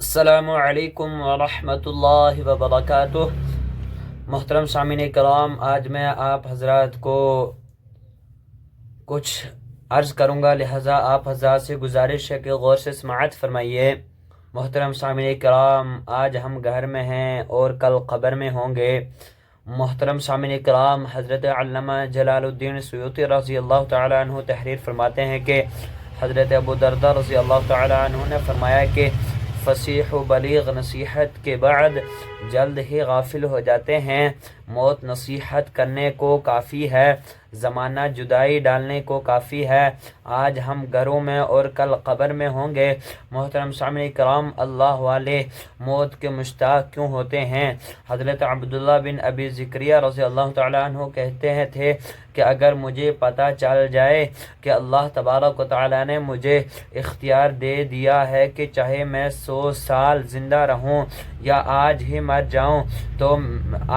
السلام علیکم ورحمۃ اللہ وبرکاتہ۔ محترم سامعین کرام، آج میں آپ حضرات کو کچھ عرض کروں گا، لہٰذا آپ حضرات سے گزارش ہے کہ غور سے سماعت فرمائیے۔ محترم سامعین کرام، آج ہم گھر میں ہیں اور کل قبر میں ہوں گے۔ محترم سامعین کرام، حضرت علامہ جلال الدین سیوطی رضی اللہ تعالیٰ عنہ تحریر فرماتے ہیں کہ حضرت ابو درداء رضی اللہ تعالیٰ عنہ نے فرمایا کہ فصیح و بلیغ نصیحت کے بعد جلد ہی غافل ہو جاتے ہیں۔ موت نصیحت کرنے کو کافی ہے، زمانہ جدائی ڈالنے کو کافی ہے۔ آج ہم گھروں میں اور کل قبر میں ہوں گے۔ محترم سامعین کرام، اللہ والے موت کے مشتاق کیوں ہوتے ہیں؟ حضرت عبداللہ بن ابی زکریہ رضی اللہ تعالیٰ عنہ کہتے تھے کہ اگر مجھے پتہ چل جائے کہ اللہ تبارک و تعالیٰ نے مجھے اختیار دے دیا ہے کہ چاہے میں 100 سال زندہ رہوں یا آج ہی مر جاؤں، تو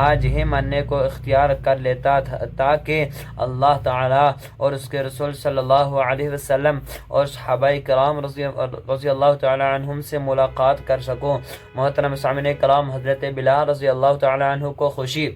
آج ہی مرنے کو اختیار کر لیتا تھا، تاکہ اللہ تعالیٰ اور اس کے رسول صلی اللہ علیہ وسلم اور صحابہ کرام رضی اللہ تعالیٰ عنہم سے ملاقات کر سکوں۔ محترم سامعین کرام، حضرت بلال رضی اللہ تعالیٰ عنہ کو خوشی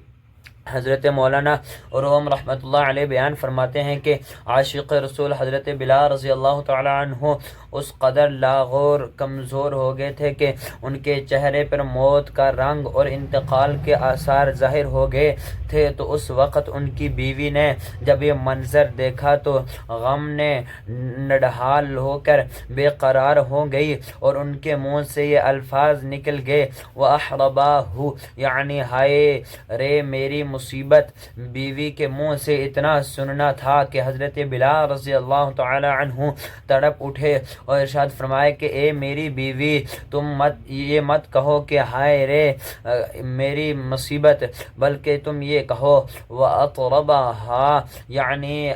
حضرت مولانا روم رحمۃ اللہ علیہ بیان فرماتے ہیں کہ عاشق رسول حضرت بلال رضی اللہ تعالیٰ عنہ اس قدر لاغور کمزور ہو گئے تھے کہ ان کے چہرے پر موت کا رنگ اور انتقال کے آثار ظاہر ہو گئے تھے۔ تو اس وقت ان کی بیوی نے جب یہ منظر دیکھا تو غم نے نڈھال ہو کر بے قرار ہو گئی اور ان کے منہ سے یہ الفاظ نکل گئے، وَأَحْرَبَاهُ، یعنی ہائے رے میری مصیبت۔ بیوی کے منہ سے اتنا سننا تھا کہ حضرت بلال رضی اللہ تعالی عنہ تڑپ اٹھے اور ارشاد فرمائے کہ اے میری بیوی، تم یہ مت کہو کہ ہائے رے میری مصیبت، بلکہ تم یہ کہو وَأَطْرَبَهَا، یعنی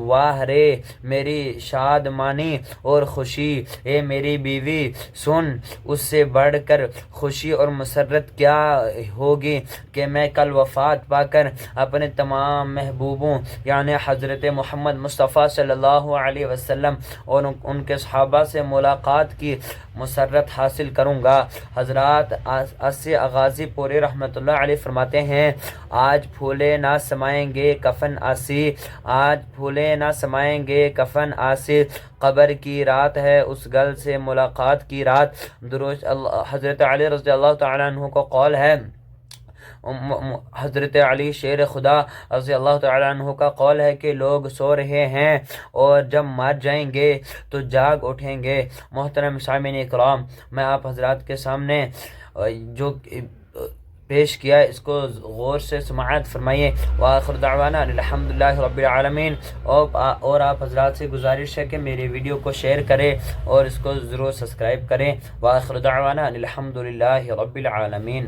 واہ رے میری شادمانی اور خوشی۔ اے میری بیوی سن، اس سے بڑھ کر خوشی اور مسرت کیا ہوگی کہ میں کل وفات پا کر اپنے تمام محبوبوں یعنی حضرت محمد مصطفیٰ صلی اللہ علیہ وسلم اور ان کے صحابہ سے ملاقات کی مسرت حاصل کروں گا۔ حضرات اسی غازی پوری رحمۃ اللہ علیہ فرماتے ہیں، آج پھولے نہ سمائیں گے کفن آسی، آج پھولے نہ سمائیں گے کفن آسی، قبر کی رات ہے اس گل سے ملاقات کی رات۔ درود حضرت علی رضی اللہ تعالیٰ عنہ کو قول ہے، حضرت علی شیر خدا رضی اللہ تعالیٰ عنہ کا قول ہے کہ لوگ سو رہے ہیں اور جب مر جائیں گے تو جاگ اٹھیں گے۔ محترم سامعین کرام، میں آپ حضرات کے سامنے جو پیش کیا اس کو غور سے سماعت فرمائیے۔ وآخر دعوانا الحمدللہ رب العالمین۔ اور آپ حضرات سے گزارش ہے کہ میری ویڈیو کو شیئر کریں اور اس کو ضرور سبسکرائب کریں۔ وآخر دعوانا الحمدللہ رب العالمین۔